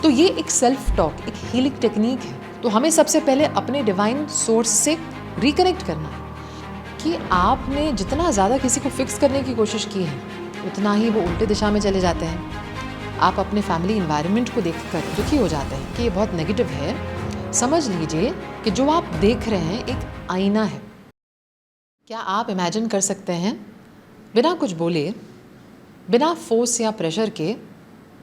तो ये एक सेल्फ टॉक, एक हीलिंग टेक्निक है। तो हमें सबसे पहले अपने डिवाइन सोर्स से रिकनेक्ट करना है कि आपने जितना ज़्यादा किसी को फिक्स करने की कोशिश की है उतना ही वो उल्टे दिशा में चले जाते हैं। आप अपने फैमिली इन्वायरमेंट को देखकर दुखी हो जाते हैं कि ये बहुत नेगेटिव है। समझ लीजिए कि जो आप देख रहे हैं एक आईना है। क्या आप इमेजिन कर सकते हैं, बिना कुछ बोले, बिना फोर्स या प्रेशर के,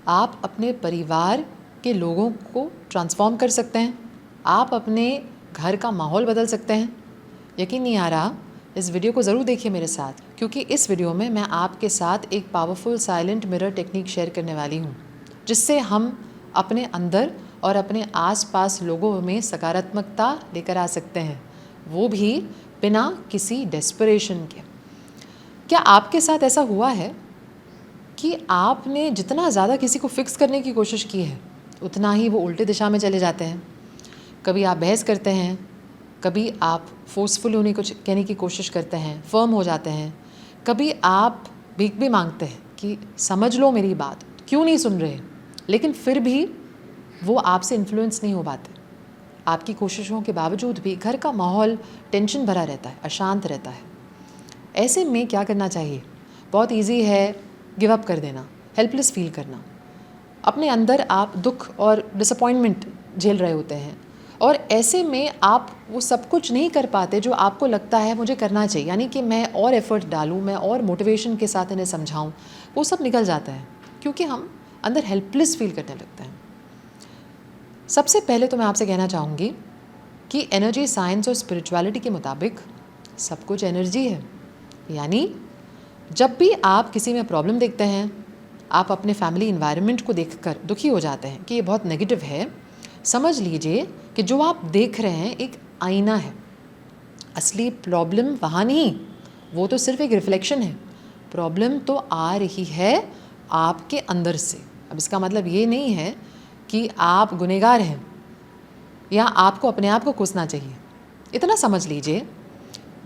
आप अपने परिवार के लोगों को ट्रांसफॉर्म कर सकते हैं। आप अपने घर का माहौल बदल सकते हैं। यकीन नहीं आ रहा? इस वीडियो को ज़रूर देखिए मेरे साथ, क्योंकि इस वीडियो में मैं आपके साथ एक powerful silent mirror technique share करने वाली हूँ, जिससे हम अपने अंदर और अपने आसपास लोगों में सकारात्मकता लेकर आ सकते हैं, वो भी बिना किसी डेस्परेशन के। क्या आपके साथ ऐसा हुआ है कि आपने जितना ज़्यादा किसी को फिक्स करने की कोशिश की है उतना ही वो उल्टे दिशा में चले जाते हैं? कभी आप बहस करते हैं, कभी आप फोर्सफुल उन्हें कुछ कहने की कोशिश करते हैं, फर्म हो जाते हैं, कभी आप भीख भी मांगते हैं कि समझ लो मेरी बात, क्यों नहीं सुन रहे, लेकिन फिर भी वो आपसे इन्फ्लुएंस नहीं हो पाते। आपकी कोशिशों के बावजूद भी घर का माहौल टेंशन भरा रहता है, अशांत रहता है। ऐसे में क्या करना चाहिए? बहुत ईजी है, गिव अप कर देना, हेल्पलेस फील करना। अपने अंदर आप दुख और डिसअपॉइंटमेंट झेल रहे होते हैं और ऐसे में आप वो सब कुछ नहीं कर पाते जो आपको लगता है मुझे करना चाहिए, यानी कि मैं और एफर्ट डालूँ, मैं और मोटिवेशन के साथ इन्हें समझाऊँ, वो सब निकल जाता है क्योंकि हम अंदर हेल्पलेस फील करने लगते हैं। सबसे पहले तो मैं आपसे कहना चाहूँगी कि एनर्जी साइंस और स्पिरिचुअलिटी के मुताबिक सब कुछ एनर्जी है। यानी जब भी आप किसी में प्रॉब्लम देखते हैं, आप अपने फैमिली इन्वायरमेंट को देखकर दुखी हो जाते हैं कि ये बहुत नेगेटिव है, समझ लीजिए कि जो आप देख रहे हैं एक आईना है। असली प्रॉब्लम वहाँ नहीं, वो तो सिर्फ एक रिफ्लेक्शन है। प्रॉब्लम तो आ रही है आपके अंदर से। अब इसका मतलब ये नहीं है कि आप गुनहगार हैं या आपको अपने आप को कोसना चाहिए। इतना समझ लीजिए,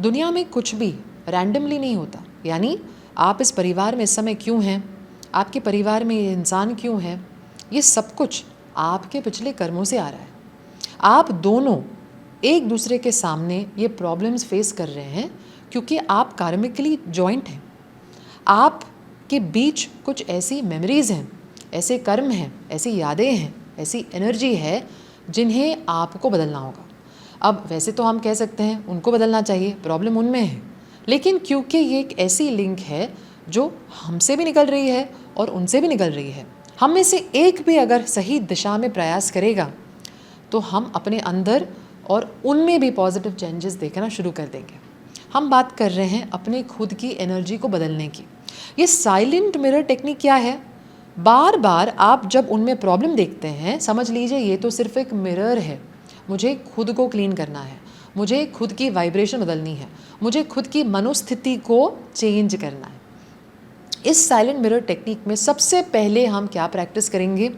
दुनिया में कुछ भी रैंडमली नहीं होता। यानी आप इस परिवार में इस समय क्यों हैं, आपके परिवार में ये इंसान क्यों है, ये सब कुछ आपके पिछले कर्मों से आ रहा है। आप दोनों एक दूसरे के सामने ये प्रॉब्लम्स फेस कर रहे हैं क्योंकि आप कार्मिकली जॉइंट हैं। आपके बीच कुछ ऐसी मेमोरीज़ हैं, ऐसे कर्म हैं, ऐसी यादें हैं, ऐसी एनर्जी है जिन्हें आपको बदलना होगा। अब वैसे तो हम कह सकते हैं उनको बदलना चाहिए, प्रॉब्लम उनमें है, लेकिन क्योंकि ये एक ऐसी लिंक है जो हमसे भी निकल रही है और उनसे भी निकल रही है, हम में से एक भी अगर सही दिशा में प्रयास करेगा तो हम अपने अंदर और उनमें भी पॉजिटिव चेंजेस देखना शुरू कर देंगे। हम बात कर रहे हैं अपने खुद की एनर्जी को बदलने की। ये साइलेंट मिरर टेक्निक क्या है? बार बार आप जब उनमें प्रॉब्लम देखते हैं, समझ लीजिए ये तो सिर्फ एक मिरर है। मुझे खुद को क्लीन करना है, मुझे खुद की वाइब्रेशन बदलनी है, मुझे खुद की मनोस्थिति को चेंज करना है। इस साइलेंट मिरर टेक्निक में सबसे पहले हम क्या प्रैक्टिस करेंगे?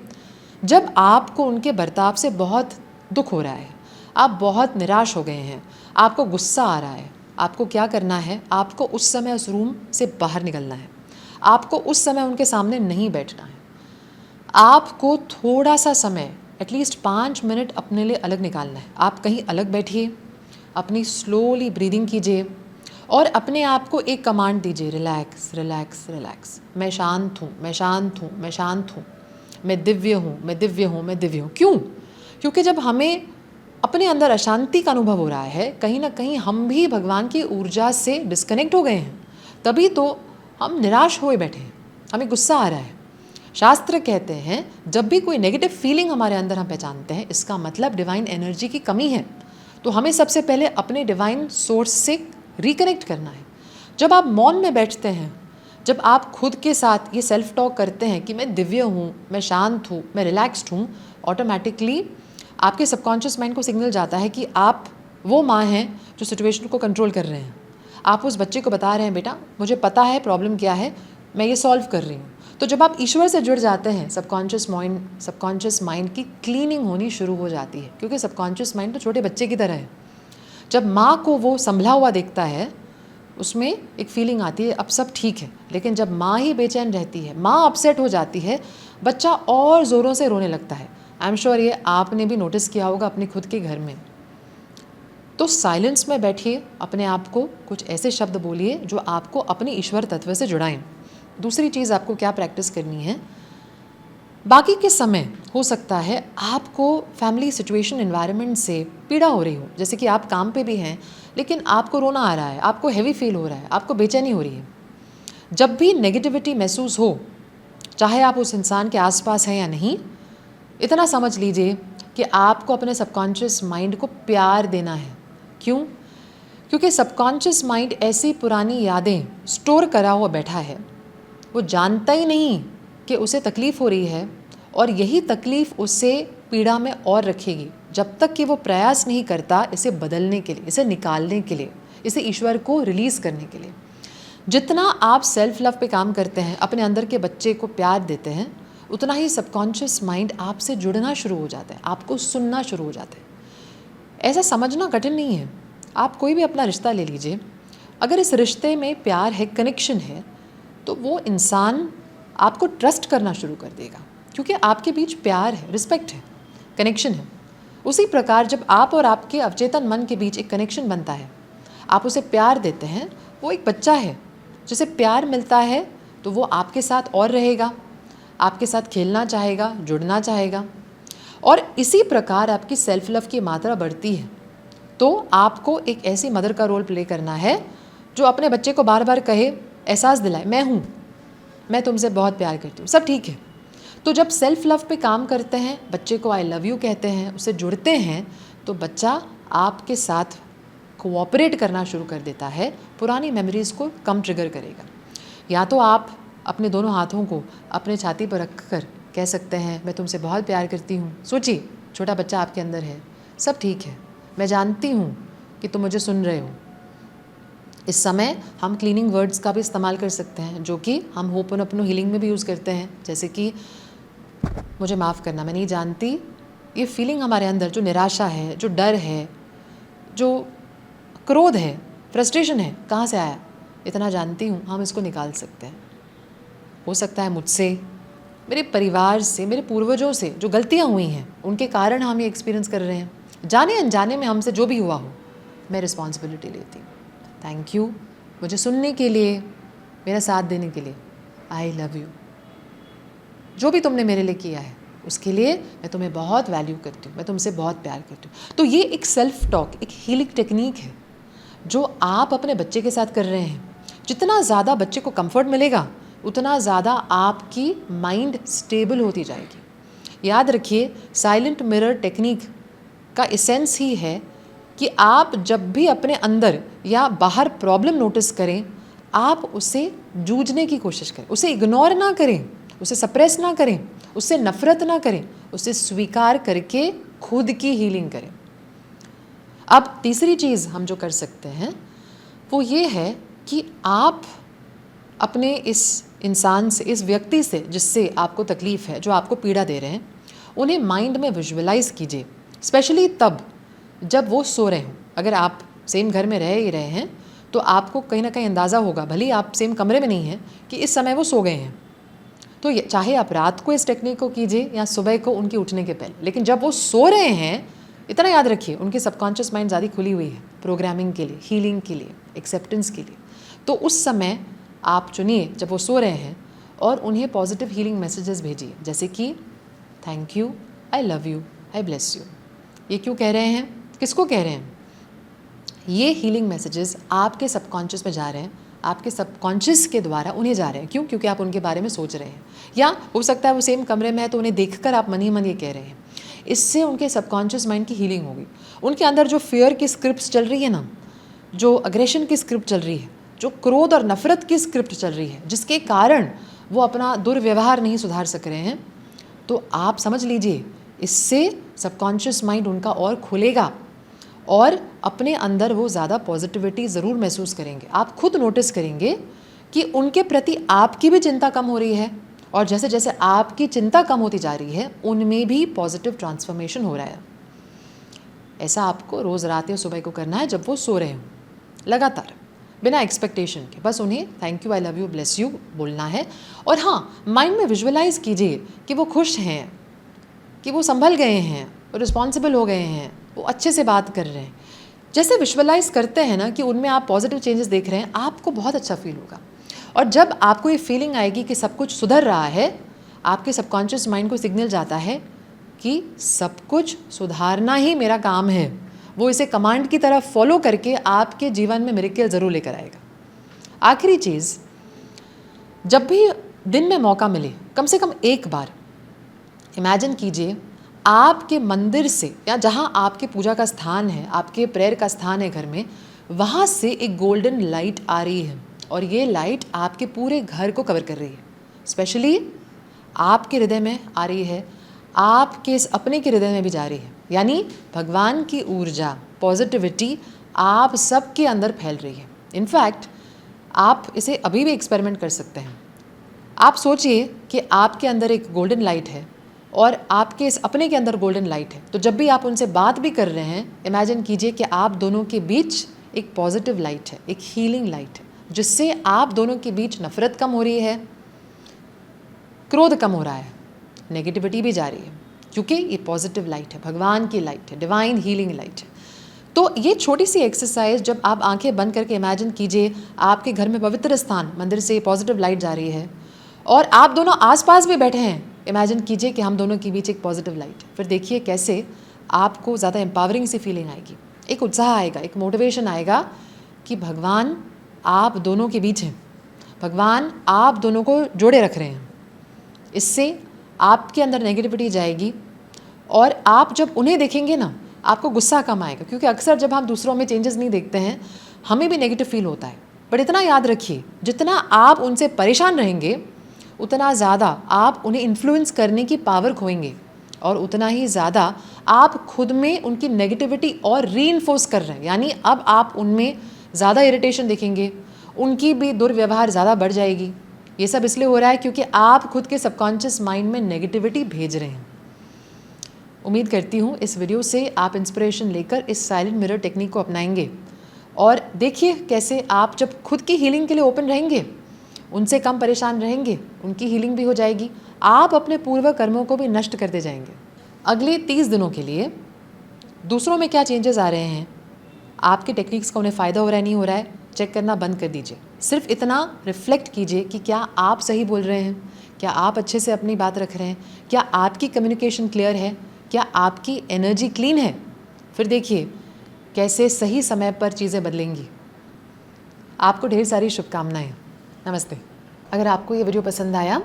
जब आपको उनके बर्ताव से बहुत दुख हो रहा है, आप बहुत निराश हो गए हैं, आपको गुस्सा आ रहा है, आपको क्या करना है? आपको उस समय उस रूम से बाहर निकलना है। आपको उस समय उनके सामने नहीं बैठना है। आपको थोड़ा सा समय, एटलीस्ट 5 मिनट अपने लिए अलग निकालना है। आप कहीं अलग बैठिए, अपनी स्लोली ब्रीदिंग कीजिए और अपने आप को एक कमांड दीजिए, रिलैक्स रिलैक्स रिलैक्स। मैं शांत हूँ, मैं शांत हूँ, मैं शांत हूँ, मैं दिव्य हूँ, मैं दिव्य हूँ, मैं दिव्य हूँ। क्यों? क्योंकि जब हमें अपने अंदर अशांति का अनुभव हो रहा है, कहीं ना कहीं हम भी भगवान की ऊर्जा से डिस्कनेक्ट हो गए हैं, तभी तो हम निराश हुए बैठे हैं, हमें गुस्सा आ रहा है। शास्त्र कहते हैं जब भी कोई नेगेटिव फीलिंग हमारे अंदर हम पहचानते हैं, इसका मतलब डिवाइन एनर्जी की कमी है। तो हमें सबसे पहले अपने डिवाइन सोर्स से रिकनेक्ट करना है। जब आप मौन में बैठते हैं, जब आप खुद के साथ ये सेल्फ टॉक करते हैं कि मैं दिव्य हूँ, मैं शांत हूँ, मैं रिलैक्स्ड हूँ, ऑटोमेटिकली आपके सबकॉन्शियस माइंड को सिग्नल जाता है कि आप वो माँ हैं जो सिचुएशन को कंट्रोल कर रहे हैं। आप उस बच्चे को बता रहे हैं, बेटा मुझे पता है प्रॉब्लम क्या है, मैं ये सॉल्व कर रही हूँ। तो जब आप ईश्वर से जुड़ जाते हैं, सबकॉन्शियस माइंड की क्लीनिंग होनी शुरू हो जाती है, क्योंकि सबकॉन्शियस माइंड तो छोटे बच्चे की तरह है। जब माँ को वो संभला हुआ देखता है, उसमें एक फीलिंग आती है अब सब ठीक है। लेकिन जब माँ ही बेचैन रहती है, माँ अपसेट हो जाती है, बच्चा और ज़ोरों से रोने लगता है। आई एम श्योर ये आपने भी नोटिस किया होगा अपने खुद के घर में। तो साइलेंस में बैठिए, अपने आप को कुछ ऐसे शब्द बोलिए जो आपको अपने ईश्वर तत्व से जुड़ाएं। दूसरी चीज़ आपको क्या प्रैक्टिस करनी है, बाकी के समय हो सकता है आपको फैमिली सिचुएशन एनवायरनमेंट से पीड़ा हो रही हो, जैसे कि आप काम पे भी हैं लेकिन आपको रोना आ रहा है, आपको हैवी फील हो रहा है, आपको बेचैनी हो रही है। जब भी नेगेटिविटी महसूस हो, चाहे आप उस इंसान के आसपास हैं या नहीं, इतना समझ लीजिए कि आपको अपने सबकॉन्शियस माइंड को प्यार देना है। क्यों? क्योंकि सबकॉन्शियस माइंड ऐसी पुरानी यादें स्टोर करा हुआ बैठा है, वो जानता ही नहीं कि उसे तकलीफ़ हो रही है और यही तकलीफ़ उसे पीड़ा में और रखेगी जब तक कि वो प्रयास नहीं करता इसे बदलने के लिए, इसे निकालने के लिए, इसे ईश्वर को रिलीज़ करने के लिए। जितना आप सेल्फ लव पे काम करते हैं, अपने अंदर के बच्चे को प्यार देते हैं, उतना ही सबकॉन्शियस माइंड आपसे जुड़ना शुरू हो जाता है, आपको सुनना शुरू हो जाता है। ऐसा समझना कठिन नहीं है। आप कोई भी अपना रिश्ता ले लीजिए, अगर इस रिश्ते में प्यार है, कनेक्शन है, तो वो इंसान आपको ट्रस्ट करना शुरू कर देगा, क्योंकि आपके बीच प्यार है, रिस्पेक्ट है, कनेक्शन है। उसी प्रकार जब आप और आपके अवचेतन मन के बीच एक कनेक्शन बनता है, आप उसे प्यार देते हैं, वो एक बच्चा है जिसे प्यार मिलता है तो वो आपके साथ और रहेगा, आपके साथ खेलना चाहेगा, जुड़ना चाहेगा। और इसी प्रकार आपकी सेल्फ लव की मात्रा बढ़ती है। तो आपको एक ऐसी मदर का रोल प्ले करना है जो अपने बच्चे को बार बार कहे, एहसास दिलाए, मैं हूँ, मैं तुमसे बहुत प्यार करती हूँ, सब ठीक है। तो जब सेल्फ लव पे काम करते हैं, बच्चे को आई लव यू कहते हैं, उससे जुड़ते हैं, तो बच्चा आपके साथ कोऑपरेट करना शुरू कर देता है, पुरानी मेमोरीज़ को कम ट्रिगर करेगा। या तो आप अपने दोनों हाथों को अपने छाती पर रख कर कह सकते हैं, मैं तुमसे बहुत प्यार करती हूँ। सोचिए, छोटा बच्चा आपके अंदर है, सब ठीक है, मैं जानती हूँ कि तुम मुझे सुन रहे हो। इस समय हम क्लीनिंग वर्ड्स का भी इस्तेमाल कर सकते हैं, जो कि हम होपनोपनो हीलिंग में भी यूज़ करते हैं, जैसे कि मुझे माफ़ करना, मैं नहीं जानती, ये फीलिंग हमारे अंदर जो निराशा है, जो डर है, जो क्रोध है, फ्रस्ट्रेशन है, कहाँ से आया, इतना जानती हूँ, हम इसको निकाल सकते हैं। हो सकता है मुझसे, मेरे परिवार से, मेरे पूर्वजों से जो गलतियाँ हुई हैं, उनके कारण हम ये एक्सपीरियंस कर रहे हैं। जाने अनजाने में हमसे जो भी हुआ हो, मैं रिस्पॉन्सिबिलिटी लेती हूँ। थैंक यू मुझे सुनने के लिए, मेरा साथ देने के लिए। I love you. जो भी तुमने मेरे लिए किया है उसके लिए मैं तुम्हें बहुत वैल्यू करती हूँ, मैं तुमसे बहुत प्यार करती हूँ। तो ये एक सेल्फ टॉक, एक हीलिंग टेक्निक है जो आप अपने बच्चे के साथ कर रहे हैं। जितना ज़्यादा बच्चे को कंफर्ट मिलेगा, उतना ज़्यादा आपकी माइंड स्टेबल होती जाएगी। याद रखिए, साइलेंट मिरर टेक्निक का एसेंस ही है कि आप जब भी अपने अंदर या बाहर प्रॉब्लम नोटिस करें, आप उसे जूझने की कोशिश करें, उसे इग्नोर ना करें, उसे सप्रेस ना करें, उससे नफरत ना करें, उसे स्वीकार करके खुद की हीलिंग करें। अब तीसरी चीज़ हम जो कर सकते हैं वो ये है कि आप अपने इस इंसान से, इस व्यक्ति से जिससे आपको तकलीफ़ है, जो आपको पीड़ा दे रहे हैं, उन्हें माइंड में विजुअलाइज़ कीजिए, स्पेशली तब जब वो सो रहे हों। अगर आप सेम घर में रह ही रहे हैं तो आपको कहीं ना कहीं अंदाज़ा होगा, भले ही आप सेम कमरे में नहीं हैं, कि इस समय वो सो गए हैं। तो चाहे आप रात को इस टेक्निक को कीजिए या सुबह को उनके उठने के पहले, लेकिन जब वो सो रहे हैं, इतना याद रखिए, उनकी सबकॉन्शियस माइंड ज़्यादा खुली हुई है प्रोग्रामिंग के लिए, हीलिंग के लिए, एक्सेप्टेंस के लिए। तो उस समय आप चुनिए जब वो सो रहे हैं और उन्हें पॉजिटिव हीलिंग मैसेजेस भेजिए, जैसे कि thank you, I love you, I bless you. ये क्यों कह रहे हैं, किसको कह रहे हैं? ये हीलिंग मैसेजेस आपके सबकॉन्शियस में जा रहे हैं, आपके सबकॉन्शियस के द्वारा उन्हें जा रहे हैं। क्यों? क्योंकि आप उनके बारे में सोच रहे हैं, या हो सकता है वो सेम कमरे में है तो उन्हें देखकर आप मन ही मन ये कह रहे हैं। इससे उनके सबकॉन्शियस माइंड की हीलिंग होगी। उनके अंदर जो फियर की स्क्रिप्ट चल रही है ना, जो अग्रेशन की स्क्रिप्ट चल रही है, जो क्रोध और नफरत की स्क्रिप्ट चल रही है, जिसके कारण वो अपना दुर्व्यवहार नहीं सुधार सक रहे हैं, तो आप समझ लीजिए इससे सबकॉन्शियस माइंड उनका और खुलेगा और अपने अंदर वो ज़्यादा पॉजिटिविटी ज़रूर महसूस करेंगे। आप खुद नोटिस करेंगे कि उनके प्रति आपकी भी चिंता कम हो रही है, और जैसे जैसे आपकी चिंता कम होती जा रही है, उनमें भी पॉजिटिव ट्रांसफॉर्मेशन हो रहा है। ऐसा आपको रोज़ रात या सुबह को करना है जब वो सो रहे हों, लगातार बिना एक्सपेक्टेशन के। बस उन्हें thank you, I love you, bless you बोलना है। और हाँ, माइंड में विजुअलाइज कीजिए कि वो खुश हैं, कि वो संभल गए हैं, वो रिस्पॉन्सिबल हो गए हैं, वो अच्छे से बात कर रहे हैं। जैसे विजुअलाइज करते हैं ना कि उनमें आप पॉजिटिव चेंजेस देख रहे हैं, आपको बहुत अच्छा फील होगा। और जब आपको ये फीलिंग आएगी कि सब कुछ सुधर रहा है, आपके सबकॉन्शियस माइंड को सिग्नल जाता है कि सब कुछ सुधारना ही मेरा काम है। वो इसे कमांड की तरह फॉलो करके आपके जीवन में मिरेकल ज़रूर लेकर आएगा। आखिरी चीज़, जब भी दिन में मौका मिले, कम से कम एक बार इमेजिन कीजिए आपके मंदिर से या जहाँ आपके पूजा का स्थान है, आपके प्रेयर का स्थान है घर में, वहाँ से एक गोल्डन लाइट आ रही है और ये लाइट आपके पूरे घर को कवर कर रही है। स्पेशली आपके हृदय में आ रही है, आपके इस अपने के हृदय में भी जा रही है। यानी भगवान की ऊर्जा, पॉजिटिविटी आप सबके अंदर फैल रही है। इनफैक्ट आप इसे अभी भी एक्सपेरिमेंट कर सकते हैं। आप सोचिए कि आपके अंदर एक गोल्डन लाइट है और आपके इस अपने के अंदर गोल्डन लाइट है। तो जब भी आप उनसे बात भी कर रहे हैं, इमेजिन कीजिए कि आप दोनों के बीच एक पॉजिटिव लाइट है, एक हीलिंग लाइट है, जिससे आप दोनों के बीच नफरत कम हो रही है, क्रोध कम हो रहा है, नेगेटिविटी भी जा रही है, क्योंकि ये पॉजिटिव लाइट है, भगवान की लाइट है, डिवाइन हीलिंग लाइट है। तो ये छोटी सी एक्सरसाइज जब आप आंखें बंद करके इमेजिन कीजिए आपके घर में पवित्र स्थान मंदिर से पॉजिटिव लाइट जा रही है और आप दोनों आसपास भी बैठे हैं, इमेजिन कीजिए कि हम दोनों के बीच एक पॉजिटिव लाइट है। फिर देखिए कैसे आपको ज़्यादा एम्पावरिंग सी फीलिंग आएगी, एक उत्साह आएगा, एक मोटिवेशन आएगा कि भगवान आप दोनों के बीच हैं, भगवान आप दोनों को जोड़े रख रहे हैं। इससे आपके अंदर नेगेटिविटी जाएगी और आप जब उन्हें देखेंगे ना, आपको गुस्सा कम आएगा, क्योंकि अक्सर जब हम दूसरों में चेंजेस नहीं देखते हैं हमें भी नेगेटिव फील होता है। पर इतना याद रखिए, जितना आप उनसे परेशान रहेंगे उतना ज़्यादा आप उन्हें इन्फ्लुएंस करने की पावर खोएंगे और उतना ही ज़्यादा आप खुद में उनकी नेगेटिविटी और रीइंफोर्स कर रहे हैं। यानी अब आप उनमें ज़्यादा इरिटेशन देखेंगे, उनकी भी दुर्व्यवहार ज़्यादा बढ़ जाएगी। ये सब इसलिए हो रहा है क्योंकि आप खुद के सबकॉन्शियस माइंड में नेगेटिविटी भेज रहे हैं। उम्मीद करती हूँ इस वीडियो से आप इंस्पिरेशन लेकर इस साइलेंट मिरर टेक्निक को अपनाएंगे और देखिए कैसे आप जब खुद की हीलिंग के लिए ओपन रहेंगे, उनसे कम परेशान रहेंगे, उनकी हीलिंग भी हो जाएगी, आप अपने पूर्व कर्मों को भी नष्ट करते जाएंगे। अगले 30 दिनों के लिए दूसरों में क्या चेंजेस आ रहे हैं, आपके टेक्निक्स का उन्हें फ़ायदा हो रहा है नहीं हो रहा है, चेक करना बंद कर दीजिए। सिर्फ इतना रिफ्लेक्ट कीजिए कि क्या आप सही बोल रहे हैं, क्या आप अच्छे से अपनी बात रख रहे हैं, क्या आपकी कम्युनिकेशन क्लियर है, क्या आपकी एनर्जी क्लीन है। फिर देखिए कैसे सही समय पर चीज़ें बदलेंगी। आपको ढेर सारी शुभकामनाएं। नमस्ते। अगर आपको ये वीडियो पसंद आया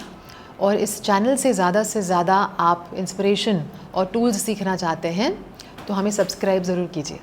और इस चैनल से ज़्यादा आप इंस्पिरेशन और टूल्स सीखना चाहते हैं तो हमें सब्सक्राइब ज़रूर कीजिए।